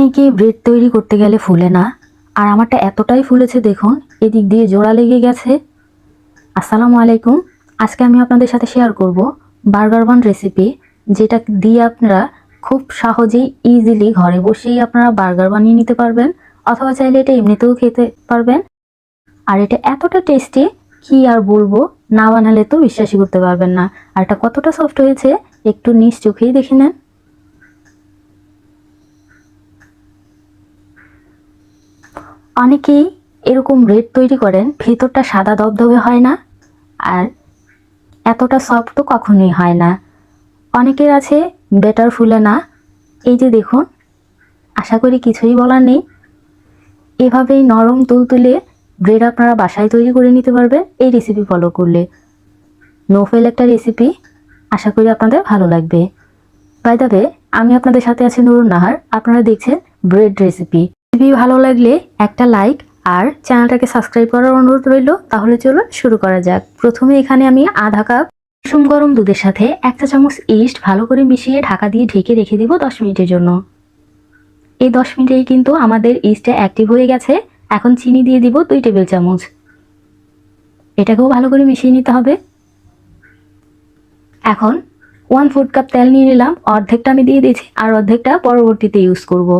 কি ব্রেড তৈরি করতে গেলে ফুলে না, আর আমারটা এতটাই ফুলেছে দেখুন, এদিক দিয়ে জোড়া লেগে গেছে। আসসালামু আলাইকুম। আজকে আমি আপনাদের সাথে শেয়ার করব বার্গার বান রেসিপি, যেটা দিয়ে আপনারা খুব সহজেই ইজিলি ঘরে বসেই আপনারা বার্গার বানিয়ে নিতে পারবেন, অথবা চাইলে এটা এমনিতেও খেতে পারবেন। আর এটা এতটা টেস্টি কি আর বলবো, না বানালে তো বিশ্বাসই করতে পারবেন না। আর এটা কতটা সফট হয়েছে একটু নিজ চোখেই দেখে নেন। অনেকেই এরকম ব্রেড তৈরি করেন, ভেতরটা সাদা দবদবে হয় না, আর এতটা সফট তো কখনোই হয় না। অনেকের আছে বেটার ফুলে না। এই যে দেখুন, আশা করি কিছুই বলার নেই। এভাবেই নরম তুলতুলে ব্রেড আপনারা বাসায় তৈরি করে নিতে পারবেন এই রেসিপি ফলো করলে। নো ফেল একটা রেসিপি, আশা করি আপনাদের ভালো লাগবে। বাই দ্য ওয়ে, আমি আপনাদের সাথে আছি নুরুন নাহার, আপনারা দেখছেন ব্রেড রেসিপি। রেসিপি ভালো লাগলে একটা লাইক আর চ্যানেলটাকে সাবস্ক্রাইব করার অনুরোধ রইল। তাহলে চলুন শুরু করা যাক। প্রথমে এখানে আমি আধা কাপ কুসুম গরম দুধের সাথে 1 চা চামচ ইস্ট ভালো করে মিশিয়ে ঢাকা দিয়ে ঢেকে রেখে দিব 10 মিনিটের জন্য। এই 10 মিনিটেই কিন্তু আমাদের ইস্টটা অ্যাক্টিভ হয়ে গেছে। এখন চিনি দিয়ে দিব 2 টেবিল চামচ। এটাকেও ভালো করে মিশিয়ে নিতে হবে। এখন 1/4 কাপ তেল নিয়ে নিলাম, অর্ধেকটা আমি দিয়ে দিয়েছি আর অর্ধেকটা পরবর্তীতে ইউজ করব।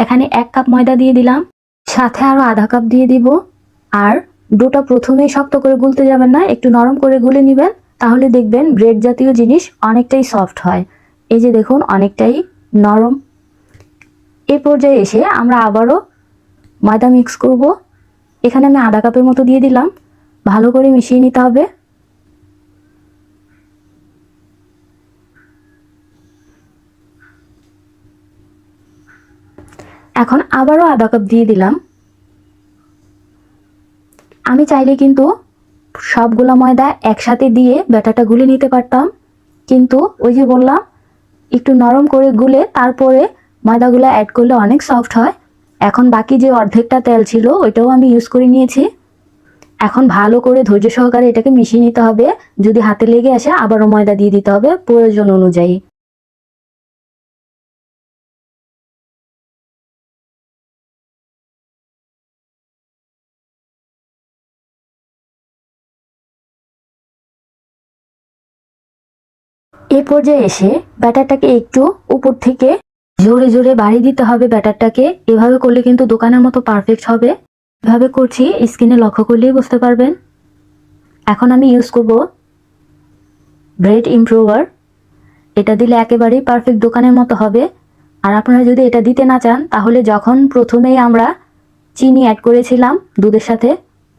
এখানে 1 কাপ ময়দা দিয়ে দিলাম, সাথে আরও আধা কাপ দিয়ে দিব। আর ডোটা প্রথমেই শক্ত করে গুলতে যাবেন না, একটু নরম করে গুলে নেবেন, তাহলে দেখবেন ব্রেড জাতীয় জিনিস অনেকটাই সফট হয়। এই যে দেখুন, অনেকটাই নরম। এই পর্যায়ে এসে আমরা আবারও ময়দা মিক্স করব। এখানে আমি আধা কাপের মতো দিয়ে দিলাম, ভালো করে মিশিয়ে নিতে হবে। এখন আবারও আধা কাপ দিয়ে দিলাম। আমি চাইলে কিন্তু সবগুলো ময়দা একসাথে দিয়ে ব্যাটারটা গুলে নিতে পারতাম, কিন্তু ওই যে বললাম, একটু নরম করে গুলে তারপরে ময়দাগুলো অ্যাড করলে অনেক সফট হয়। এখন বাকি যে অর্ধেকটা তেল ছিল ওইটাও আমি ইউজ করে নিয়েছি। এখন ভালো করে ধৈর্য সহকারে এটাকে মিশিয়ে নিতে হবে। যদি হাতে লেগে আসে আবারও ময়দা দিয়ে দিতে হবে প্রয়োজন অনুযায়ী। এই পর্যায়ে এসে ব্যাটারটাকে একটু উপর থেকে জোরে জোরে বাড়ি দিতে হবে ব্যাটারটাকে। এভাবে করলে কিন্তু দোকানের মতো পারফেক্ট হবে। এভাবে করছি, স্ক্রিনে লক্ষ্য করলেই বুঝতে পারবেন। এখন আমি ইউজ করব ব্রেড ইমপ্রুভার। এটা দিলে একেবারেই পারফেক্ট দোকানের মতো হবে। আর আপনারা যদি এটা দিতে না চান, তাহলে যখন প্রথমেই আমরা চিনি অ্যাড করেছিলাম দুধের সাথে,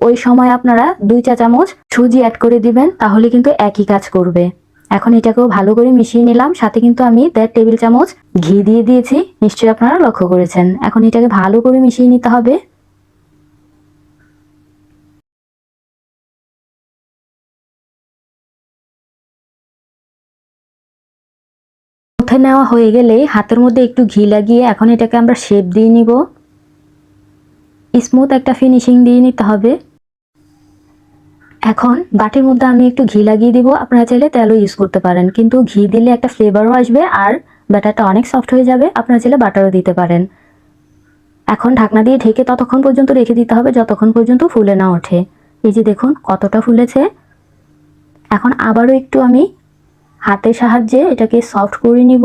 ওই সময় আপনারা 2 চা চামচ সুজি অ্যাড করে দিবেন, তাহলে কিন্তু একই কাজ করবে। এখন এটাকেও ভালো করে মিশিয়ে নিলাম, সাথে কিন্তু আমি 1.5 টেবিল চামচ ঘি দিয়ে দিয়েছি, নিশ্চয়ই আপনারা লক্ষ্য করেছেন। এখন এটাকে ভালো করে মিশিয়ে নিতে হবে। মধ্যে নেওয়া হয়ে গেলে হাতের মধ্যে একটু ঘি লাগিয়ে এখন এটাকে আমরা শেপ দিয়ে নিব। স্মুথ একটা ফিনিশিং দিয়ে নিতে হবে। এখন বাটির মধ্যে আমি একটু ঘি লাগিয়ে দিব, আপনারা চাইলে তেলও ইউজ করতে পারেন, কিন্তু ঘি দিলে একটা ফ্লেভারও আসবে আর ব্যাটারটা অনেক সফট হয়ে যাবে। আপনারা চাইলে বাটারও দিতে পারেন। এখন ঢাকনা দিয়ে ঢেকে ততক্ষণ পর্যন্ত রেখে দিতে হবে যতক্ষণ পর্যন্ত ফুলে না ওঠে। এই যে দেখুন কতটা ফুলেছে। এখন আবারও একটু আমি হাতের সাহায্যে এটাকে সফট করে নিব।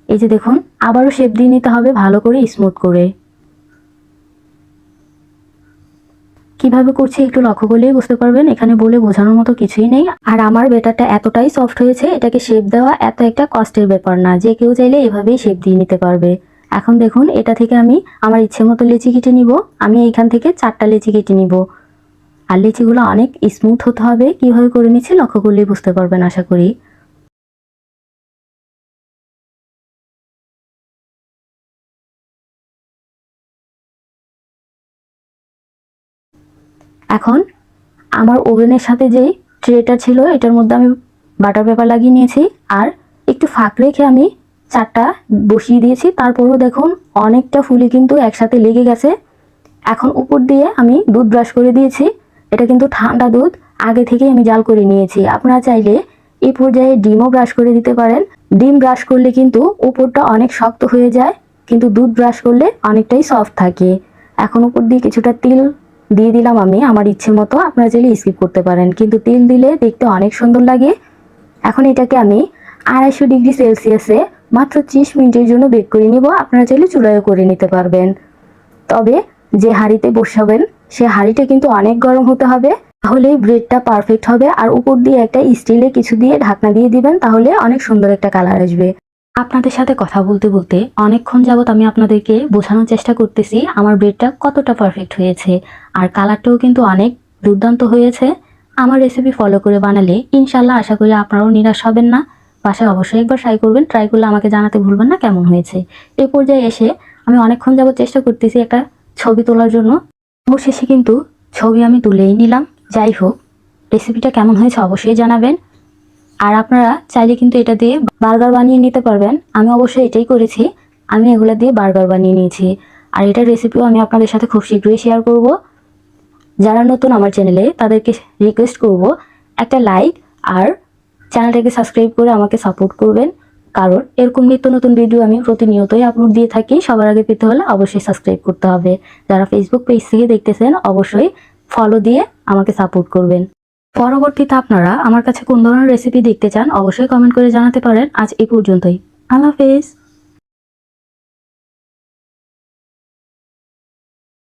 এই যে দেখুন, আবারও শেপ দিয়ে নিতে হবে ভালো করে, স্মুথ করে। কিভাবে করছি একটু লক্ষ্য করলেই বুঝতে পারবেন, এখানে বলে বোঝানোর মতো কিছুই নেই। আর আমার ব্যাটারটা এতটাই সফট হয়েছে, এটাকে শেপ দেওয়া এত একটা কষ্টের ব্যাপার না, যে কেউ চাইলে এভাবেই শেপ দিয়ে নিতে পারবে। এখন দেখুন, এটা থেকে আমি আমার ইচ্ছে মতো লেচি কেটে নিব। আমি এইখান থেকে 4টা লেচি কেটে নিব। আর লেচিগুলো অনেক স্মুথ হতে হবে। কিভাবে করে নিচ্ছি লক্ষ্য করলেই বুঝতে পারবেন আশা করি। এখন আমার ওভেনের সাথে যেই ট্রেটা ছিল এটার মধ্যে আমি বাটার পেপার লাগিয়ে নিয়েছি, আর একটু ফাঁক রেখে আমি 4টা বসিয়ে দিয়েছি। তারপরও দেখুন অনেকটা ফুলি কিন্তু একসাথে লেগে গেছে। এখন উপর দিয়ে আমি দুধ ব্রাশ করে দিয়েছি। এটা কিন্তু ঠান্ডা দুধ, আগে থেকেই আমি জাল করে নিয়েছি। আপনারা চাইলে এই পর্যায়ে ডিমও ব্রাশ করে দিতে পারেন, ডিম ব্রাশ করলে কিন্তু উপরটা অনেক শক্ত হয়ে যায়, কিন্তু দুধ ব্রাশ করলে অনেকটাই সফট থাকে। এখন উপর দিয়ে কিছুটা তিল দিয়ে দিলাম আমি আমার ইচ্ছে মতো, আপনারা চাইলে স্কিপ করতে পারেন, কিন্তু তিল দিলে দেখতে অনেক সুন্দর লাগে। এখন এটাকে আমি 250 ডিগ্রি সেলসিয়াসে মাত্র 30 মিনিটের জন্য বেক করে নিব। আপনারা চাইলে চুলায়ও করে নিতে পারবেন, তবে যে হাঁড়িতে বসাবেন সে হাঁড়িটা কিন্তু অনেক গরম হতে হবে, তাহলেই ব্রেডটা পারফেক্ট হবে। আর উপর দিয়ে একটা স্টিলে কিছু দিয়ে ঢাকনা দিয়ে দিবেন, তাহলে অনেক সুন্দর একটা কালার আসবে। আপনাদের সাথে কথা বলতে বলতে অনেকক্ষণ যাবত আমি আপনাদেরকে বোঝানোর চেষ্টা করতেছি আমার ব্রেডটা কতটা পারফেক্ট হয়েছে, আর কালারটাও কিন্তু অনেক দুর্দান্ত হয়েছে। আমার রেসিপি ফলো করে বানালে ইনশাল্লাহ আশা করি আপনারাও নিরাশ হবেন না। বাসায় অবশ্যই একবার ট্রাই করবেন, ট্রাই করলে আমাকে জানাতে ভুলবেন না কেমন হয়েছে। এই পর্যায়ে এসে আমি অনেকক্ষণ যাবত চেষ্টা করতেছি একটা ছবি তোলার জন্য, অবশেষে কিন্তু ছবি আমি তুলেই নিলাম। যাই হোক, রেসিপিটা কেমন হয়েছে অবশ্যই জানাবেন। আর আপনারা চাইলে কিন্তু এটা দিয়ে বার্গার বানিয়ে নিতে পারবেন। আমি অবশ্যই এটাই করেছি, আমি এগুলা দিয়ে বার্গার বানিয়ে নিয়েছি। আর এটার রেসিপিও আমি আপনাদের সাথে খুব শীঘ্রই শেয়ার করব। যারা নতুন আমার চ্যানেলে তাদেরকে রিকোয়েস্ট করব একটা লাইক আর চ্যানেলটাকে সাবস্ক্রাইব করে আমাকে সাপোর্ট করবেন, কারণ এরকম নিত্য নতুন ভিডিও আমি প্রতিনিয়তই আপলোড দিয়ে থাকি। সবার আগে পেতে হলে অবশ্যই সাবস্ক্রাইব করতে হবে। যারা ফেসবুক পেজ থেকে দেখতেছেন অবশ্যই ফলো দিয়ে আমাকে সাপোর্ট করবেন। পরবর্তীতে আপনারা আমার কাছে কোন ধরনের রেসিপি দেখতে চান অবশ্যই কমেন্ট করে জানাতে পারেন। আজ এই পর্যন্তই, আল্লাহ হাফেজ।